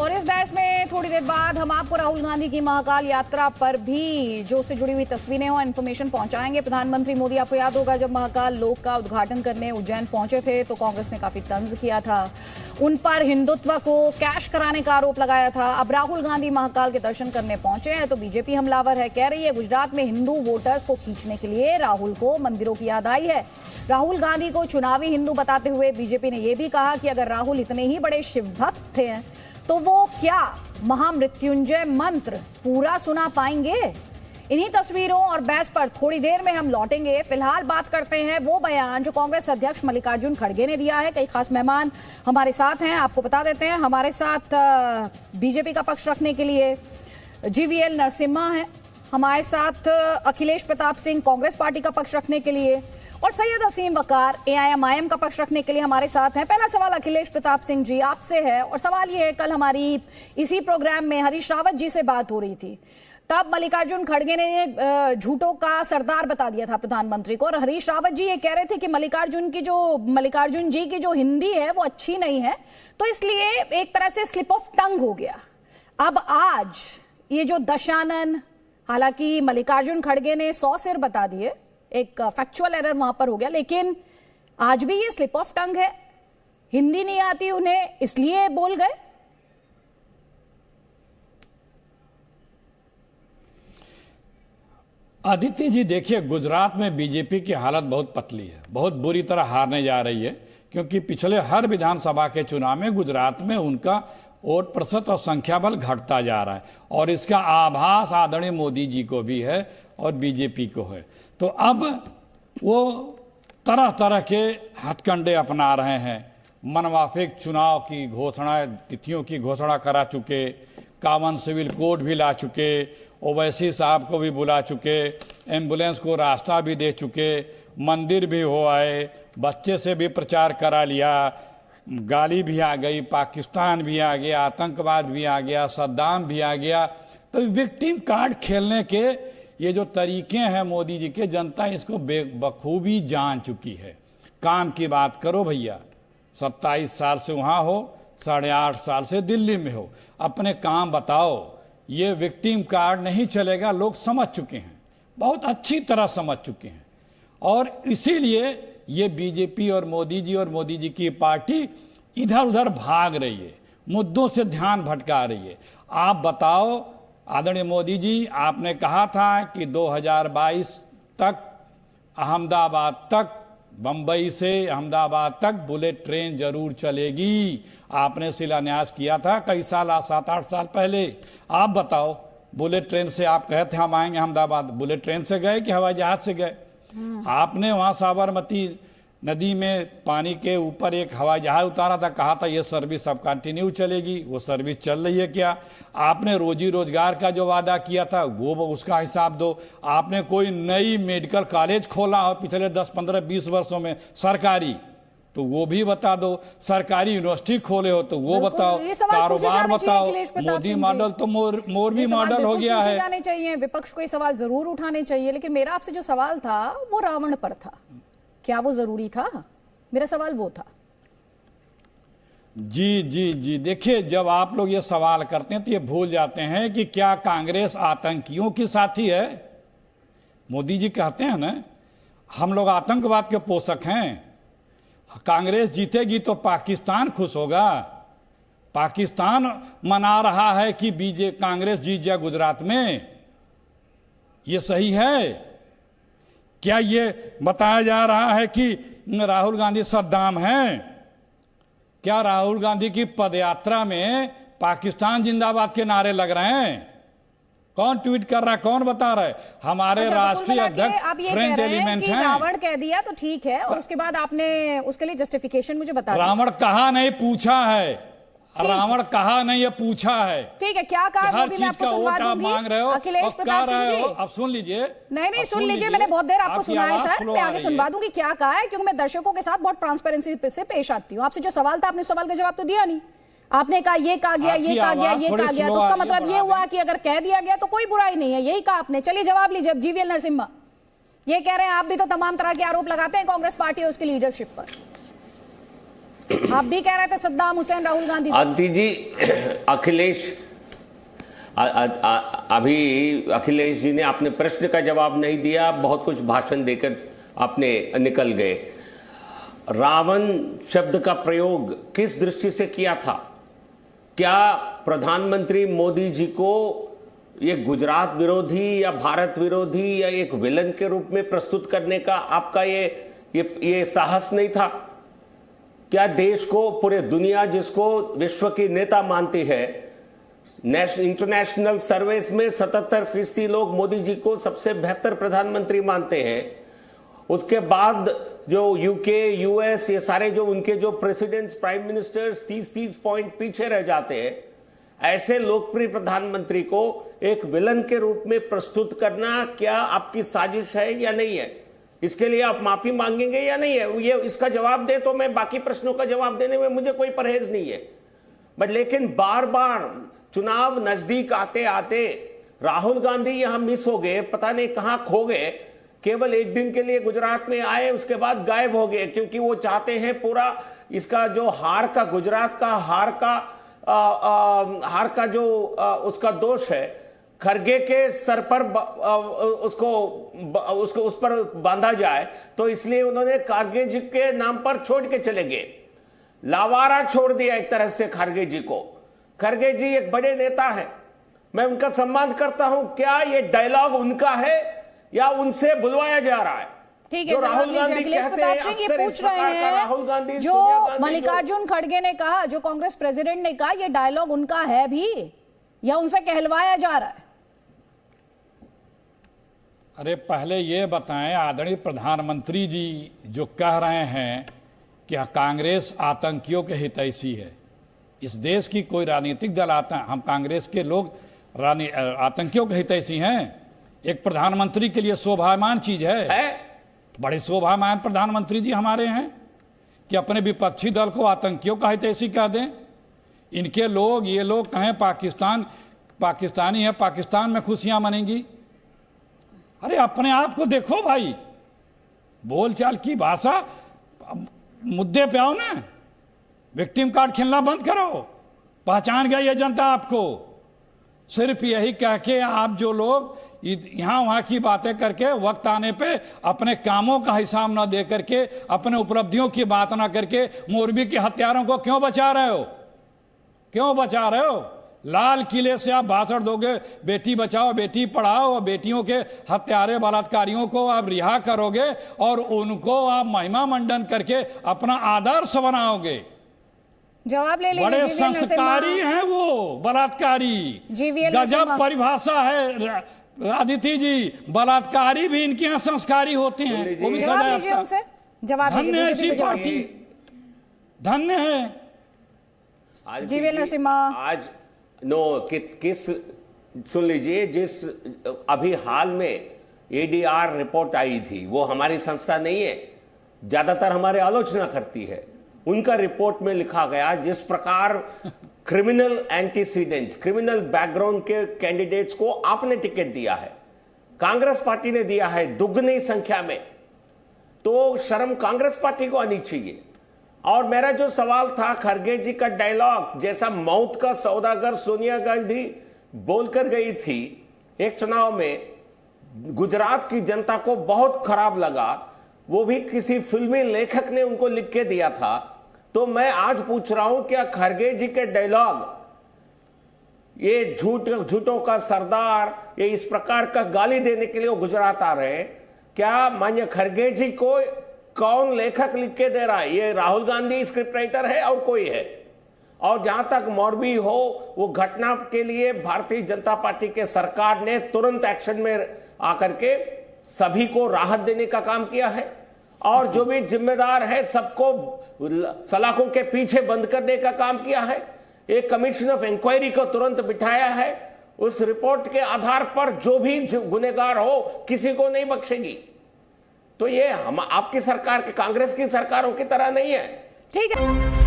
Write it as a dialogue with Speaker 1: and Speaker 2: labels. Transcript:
Speaker 1: और इस बहस में थोड़ी देर बाद हम आपको राहुल गांधी की महाकाल यात्रा पर भी जो उससे जुड़ी हुई तस्वीरें और इन्फॉर्मेशन पहुंचाएंगे। प्रधानमंत्री मोदी, आपको याद होगा जब महाकाल लोक का उद्घाटन करने उज्जैन पहुंचे थे तो कांग्रेस ने काफी तंज किया था, उन पर हिंदुत्व को कैश कराने का आरोप लगाया था। अब राहुल गांधी महाकाल के दर्शन करने पहुंचे हैं तो बीजेपी हमलावर है, कह रही है गुजरात में हिंदू वोटर्स को खींचने के लिए राहुल को मंदिरों की याद आई है। राहुल गांधी को चुनावी हिंदू बताते हुए बीजेपी ने यह भी कहा कि अगर राहुल इतने ही बड़े शिव भक्त थे तो वो क्या महामृत्युंजय मंत्र पूरा सुना पाएंगे? इन्हीं तस्वीरों और बहस पर थोड़ी देर में हम लौटेंगे। फिलहाल बात करते हैं वो बयान जो कांग्रेस अध्यक्ष मल्लिकार्जुन खड़गे ने दिया है। कई खास मेहमान हमारे साथ हैं, आपको बता देते हैं। हमारे साथ बीजेपी का पक्ष रखने के लिए जीवीएल नरसिम्हा है, हमारे साथ अखिलेश प्रताप सिंह कांग्रेस पार्टी का पक्ष रखने के लिए, और सैयद असीम वकार एआईएमआईएम का पक्ष रखने के लिए हमारे साथ हैं। पहला सवाल अखिलेश प्रताप सिंह जी आपसे है, और सवाल ये है, कल हमारी इसी प्रोग्राम में हरीश रावत जी से बात हो रही थी, तब मल्लिकार्जुन खड़गे ने झूठों का सरदार बता दिया था प्रधानमंत्री को, और हरीश रावत जी ये कह रहे थे कि मल्लिकार्जुन जी की जो हिंदी है वो अच्छी नहीं है, तो इसलिए एक तरह से स्लिप ऑफ टंग हो गया। अब आज ये जो दशानन, हालांकि मल्लिकार्जुन खड़गे ने 100 सिर बता दिए, एक फैक्चुअल एरर वहां पर हो गया, लेकिन आज भी ये स्लिप ऑफ टंग है, हिंदी नहीं आती उन्हें इसलिए बोल गए।
Speaker 2: आदित्य जी देखिए, गुजरात में बीजेपी की हालत बहुत पतली है, बहुत बुरी तरह हारने जा रही है, क्योंकि पिछले हर विधानसभा के चुनाव में गुजरात में उनका वोट प्रतिशत और संख्या बल घटता जा रहा है, और इसका आभास आदरणीय मोदी जी को भी है और बीजेपी को है। तो अब वो तरह तरह के हथकंडे अपना रहे हैं, मनमाफिक चुनाव की घोषणा, तिथियों की घोषणा करा चुके, कॉमन सिविल कोड भी ला चुके, ओवैसी साहब को भी बुला चुके, एम्बुलेंस को रास्ता भी दे चुके, मंदिर भी हो आए, बच्चे से भी प्रचार करा लिया, गाली भी आ गई, पाकिस्तान भी आ गया, आतंकवाद भी आ गया, सद्दाम भी आ गया। तो विक्टिम कार्ड खेलने के ये जो तरीके हैं मोदी जी के, जनता इसको बखूबी जान चुकी है। काम की बात करो भैया, 27 साल से वहाँ हो, 8.5 साल से दिल्ली में हो, अपने काम बताओ। ये विक्टिम कार्ड नहीं चलेगा, लोग समझ चुके हैं, बहुत अच्छी तरह समझ चुके हैं, और इसीलिए ये बीजेपी और मोदी जी की पार्टी इधर उधर भाग रही है, मुद्दों से ध्यान भटका रही है। आप बताओ आदरणीय मोदी जी, आपने कहा था कि 2022 तक अहमदाबाद तक, बंबई से अहमदाबाद तक बुलेट ट्रेन जरूर चलेगी। आपने शिलान्यास किया था कई साल, 7-8 साल पहले। आप बताओ, बुलेट ट्रेन से आप कहे थे हम आएंगे अहमदाबाद, बुलेट ट्रेन से गए कि हवाई जहाज से गए? आपने वहां साबरमती नदी में पानी के ऊपर एक हवाई जहाज उतारा था, कहा था ये सर्विस अब कंटिन्यू चलेगी। वो सर्विस चल रही है क्या? आपने रोजी रोजगार का जो वादा किया था वो उसका हिसाब दो। आपने कोई नई मेडिकल कॉलेज खोला हो पिछले 10, 15, 20 वर्षों में सरकारी, तो वो भी बता दो। सरकारी यूनिवर्सिटी खोले हो तो वो बताओ, कारोबार बताओ। मोदी मॉडल तो मोरबी मॉडल हो गया है।
Speaker 1: जाने चाहिए, विपक्ष को ये सवाल जरूर उठाने चाहिए, लेकिन मेरा आपसे जो सवाल था वो रावण पर था, क्या वो जरूरी था? मेरा सवाल वो था।
Speaker 2: जी जी जी, देखिए, जब आप लोग ये सवाल करते हैं तो ये भूल जाते हैं कि क्या कांग्रेस आतंकियों की साथी है? मोदी जी कहते हैं ना, हम लोग आतंकवाद के पोषक हैं। कांग्रेस जीतेगी तो पाकिस्तान खुश होगा। पाकिस्तान मना रहा है कि कांग्रेस जीत जाए गुजरात में। ये सही है क्या? ये बताया जा रहा है कि राहुल गांधी सद्दाम हैं? क्या राहुल गांधी की पदयात्रा में पाकिस्तान जिंदाबाद के नारे लग रहे हैं? कौन ट्वीट कर रहा है, कौन बता रहा है? हमारे राष्ट्रीय अध्यक्ष फ्रेंच एलिमेंट हैं।
Speaker 1: रावण कह दिया तो ठीक है, और उसके बाद आपने उसके लिए जस्टिफिकेशन मुझे बता दिया।
Speaker 2: रावण कहा नहीं, पूछा है। रावण कहा नहीं, ये पूछा है।
Speaker 1: ठीक है, क्या कहा
Speaker 2: हर चीज का वोट आप मांग रहे हो,
Speaker 1: अखिलेश प्रताप सिंह जी?
Speaker 2: अब सुन लीजिए।
Speaker 1: नहीं सुन लीजिए, मैंने बहुत देर आपको सुना है सर, मैं आगे सुनवा दूंगी क्या कहा है, क्योंकि मैं दर्शकों के साथ बहुत ट्रांसपेरेंसी से पेश आती हूँ। आपसे जो सवाल था, आपने सवाल का जवाब तो दिया नहीं। आपने कहा ये कहा गया, ये कहा गया, ये कहा गया, तो उसका मतलब ये हुआ कि अगर कह दिया गया तो कोई बुराई नहीं है, यही कहा आपने। चलिए जवाब लीजिए। अब जीवीएल नरसिम्हा ये कह रहे हैं, आप भी तो तमाम तरह के आरोप लगाते हैं कांग्रेस पार्टी और उसकी लीडरशिप पर। आप भी कह रहे थे सद्दाम हुसैन राहुल गांधी।
Speaker 3: आदिति जी, अखिलेश अभी अखिलेश जी ने अपने प्रश्न का जवाब नहीं दिया, बहुत कुछ भाषण देकर आपने निकल गए। रावण शब्द का प्रयोग किस दृष्टि से किया था? क्या प्रधानमंत्री मोदी जी को ये गुजरात विरोधी या भारत विरोधी या एक विलन के रूप में प्रस्तुत करने का आपका ये साहस नहीं था? क्या देश को, पूरे दुनिया जिसको विश्व की नेता मानती है, इंटरनेशनल सर्वेस में 77% लोग मोदी जी को सबसे बेहतर प्रधानमंत्री मानते हैं, उसके बाद जो यूके, यूएस, ये सारे जो उनके जो प्रेसिडेंट्स, प्राइम मिनिस्टर्स 30 पॉइंट पीछे रह जाते हैं, ऐसे लोकप्रिय प्रधानमंत्री को एक विलन के रूप में प्रस्तुत करना क्या आपकी साजिश है या नहीं है? इसके लिए आप माफी मांगेंगे या नहीं है? ये इसका जवाब दे तो मैं बाकी प्रश्नों का जवाब देने में मुझे कोई परहेज नहीं है। बट लेकिन बार बार चुनाव नजदीक आते आते राहुल गांधी यहां मिस हो गए, पता नहीं कहां खो गए। केवल एक दिन के लिए गुजरात में आए, उसके बाद गायब हो गए, क्योंकि वो चाहते हैं पूरा इसका जो गुजरात का हार का जो उसका दोष है, खरगे के सर पर उसको उस पर बांधा जाए, तो इसलिए उन्होंने खरगे जी के नाम पर छोड़ के चले गए, लावारा छोड़ दिया एक तरह से खरगे जी को। खरगे जी एक बड़े नेता हैं, मैं उनका सम्मान करता हूं। क्या ये डायलॉग उनका है या उनसे बुलवाया जा रहा है?
Speaker 1: ठीक है, राहुल गांधी कहते हैं, ये पूछ रहे हैं, राहुल गांधी जो मल्लिकार्जुन खड़गे ने कहा, जो कांग्रेस प्रेसिडेंट ने कहा, ये डायलॉग उनका है भी या उनसे कहलवाया जा रहा है?
Speaker 2: अरे पहले ये बताएं, आदरणीय प्रधानमंत्री जी जो कह रहे हैं कि कांग्रेस आतंकियों के हितैषी है, इस देश की कोई राजनीतिक दल हम कांग्रेस के लोग आतंकियों के हितैषी हैं? एक प्रधानमंत्री के लिए शोभायमान चीज है? बड़े शोभायमान प्रधानमंत्री जी हमारे हैं कि अपने विपक्षी दल को आतंकियों का हितैषी कह दें। इनके लोग, ये लोग कहें पाकिस्तानी है, पाकिस्तान में खुशियां मनेंगी। अरे अपने आप को देखो भाई, बोलचाल की भाषा, मुद्दे पे आओ ना। विक्टिम कार्ड खेलना बंद करो। पहचान गई ये जनता आपको। सिर्फ यही कह के आप जो लोग यहां वहां की बातें करके वक्त आने पे अपने कामों का हिसाब ना दे करके, अपने उपलब्धियों की बात ना करके मोरबी के हत्यारों को क्यों बचा रहे हो? क्यों बचा रहे हो? लाल किले से आप भाषण दोगे, बेटी बचाओ बेटी पढ़ाओ, और बेटियों के हत्यारे बलात्कारियों को आप रिहा करोगे और उनको आप महिमा मंडन करके अपना आदर्श बनाओगे।
Speaker 1: जवाब ले लीजिए।
Speaker 2: बड़े संस्कारी हैं वो बलात्कारी, गजब परिभाषा है आदिति जी। बलात्कारी भी इनके यहाँ संस्कारी होते हैं, वो भी सजा
Speaker 1: उनसे। जवाब
Speaker 2: धन्य ऐसी पार्टी, धन्य है।
Speaker 1: जीवीएल नरसिम्हा
Speaker 3: आज किस सुन लीजिए, जिस अभी हाल में एडीआर रिपोर्ट आई थी, वो हमारी संस्था नहीं है, ज्यादातर हमारे आलोचना करती है। उनका रिपोर्ट में लिखा गया जिस प्रकार क्रिमिनल एंटीसीडेंट्स, क्रिमिनल बैकग्राउंड के कैंडिडेट्स को आपने टिकट दिया है, कांग्रेस पार्टी ने दिया है दुगनी संख्या में, तो शर्म कांग्रेस पार्टी को आनी चाहिए। और मेरा जो सवाल था, खरगे जी का डायलॉग जैसा मौत का सौदागर सोनिया गांधी बोलकर गई थी एक चुनाव में, गुजरात की जनता को बहुत खराब लगा, वो भी किसी फिल्मी लेखक ने उनको लिख के दिया था। तो मैं आज पूछ रहा हूं, क्या खरगे जी के डायलॉग, ये झूठों का सरदार, ये इस प्रकार का गाली देने के लिए वो गुजरात आ रहे हैं, क्या माननीय खरगे जी को कौन लेखक लिख के दे रहा है? ये राहुल गांधी स्क्रिप्ट राइटर है और कोई है? और जहां तक मोरबी हो, वो घटना के लिए भारतीय जनता पार्टी के सरकार ने तुरंत एक्शन में आकर के सभी को राहत देने का काम किया है, और जो भी जिम्मेदार है सबको सलाखों के पीछे बंद करने का काम किया है। एक कमीशन ऑफ इंक्वायरी को तुरंत बिठाया है, उस रिपोर्ट के आधार पर जो भी गुनहगार हो किसी को नहीं बख्शेगी। तो ये हम आपकी सरकार के, कांग्रेस की सरकारों की तरह नहीं है।
Speaker 1: ठीक है।